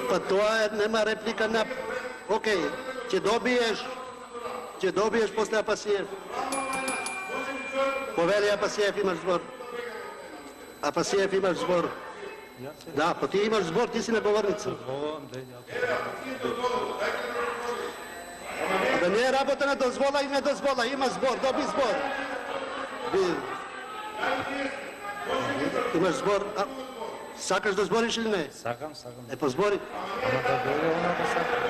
Па тоа нема реплика на... Океј, ќе добиеш после Апасиев. Повели Апасиев имаш збор. Апасиев имаш збор. Да, па ти имаш збор, ти си на говорница. Да не е работа на дозвола и не дозвола, има збор, доби збор. Имаш збор. Сакаш да збориш или не? Сакам. Позбори. Ама да дојде она да сакам.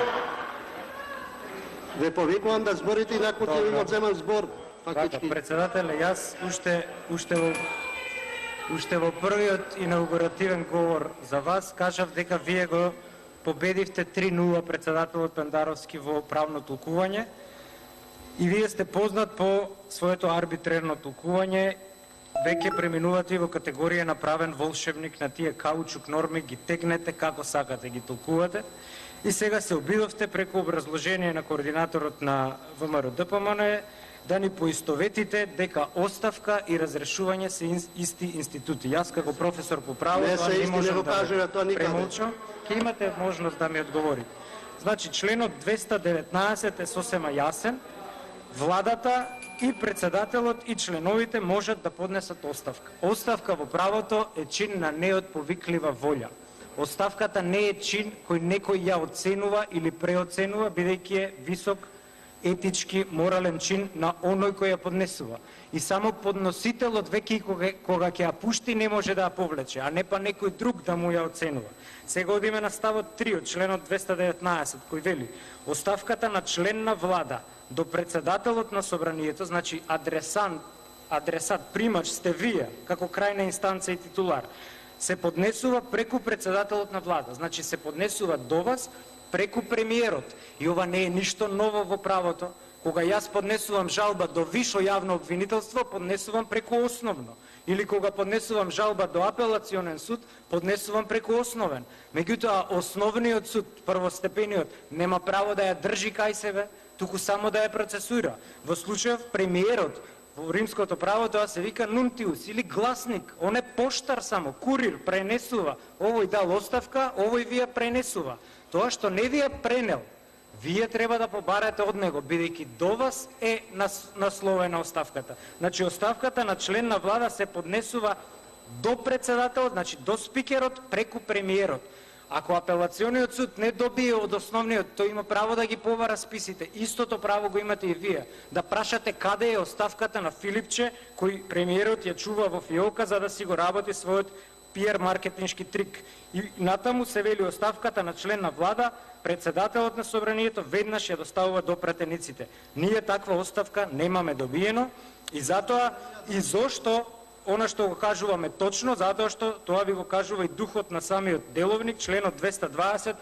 Ве повикувам да зборите, инаку ќе ви одземам збор. Така, председателе, јас уште во првиот инаугуративен говор за вас кажав дека вие го победивте 3-0 председателот Пендаровски во правно толкување и вие сте познат по своето арбитрерно толкување. Веќе преминувате во категорија направен волшебник на тие каучук норми, ги тегнете како сакате, ги толкувате. И сега се обидовте преку образложение на координаторот на ВМРО ДПМН да ни поистоветите дека оставка и разрешување се исти институти. Јас како професор по право не можам да премолчам. Ќе имате можност да ми одговорите. Значи, членот 219 е сосема јасен. Владата и председателот и членовите можат да поднесат оставка. Оставка во правото е чин на неотповиклива волја. Оставката не е чин кој некој ја оценува или преоценува, бидејќи е висок етички, морален чин на оној кој ја поднесува. И само подносителот веќе кога ќе ја пушти не може да ја повлече, а не па некој друг да му ја оценува. Сега одиме на ставот 3 од членот 219 кој вели: оставката на член на влада до председателот на собранието, значи адресат, примач сте вие како крајна инстанца и титулар, се поднесува преку председателот на влада. Значи се поднесува до вас преку премиерот. И ова не е ништо ново во правото. Кога јас поднесувам жалба до вишо јавно обвинителство, поднесувам преку основно. Или кога поднесувам жалба до апелационен суд, поднесувам преку основен. Меѓутоа, основниот суд, првостепениот, нема право да ја држи кај себе, туку само да ја процесуира. Во случајов премиерот, во римското право тоа се вика нунтиус или гласник. Он е поштар само, курир, пренесува. Овој дал оставка, овој ви ја пренесува. Тоа што не ви ја пренел, вие треба да побарате од него, бидејќи до вас е насловена оставката. Значи, оставката на член на влада се поднесува до председателот, значи до спикерот, преку премиерот. Ако апелациониот суд не добие од основниот, тој има право да ги побара списите. Истото право го имате и вие. Да прашате каде е оставката на Филипче, кој премиерот ја чува во фиолка за да си го работи својот пиар маркетиншки трик. И натаму се вели оставката на член на влада, председателот на собранието веднаш ја доставува до пратениците. Ние таква оставка немаме добиено и затоа и зошто она што го кажуваме точно, затоа што тоа ви го кажува и духот на самиот деловник, членот 220,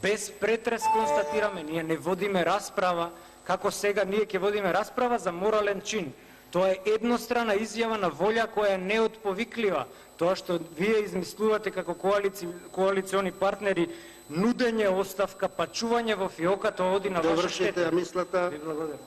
без претрес констатираме, ние не водиме расправа, како сега ние ќе водиме расправа за морален чин. Тоа е еднострана изјава на волја која е неотповиклива. Тоа што вие измислувате како коалициони партнери, нудење оставка, пачување во фиоката оди на ваша штета. Довршите мислата. Ви благодарам.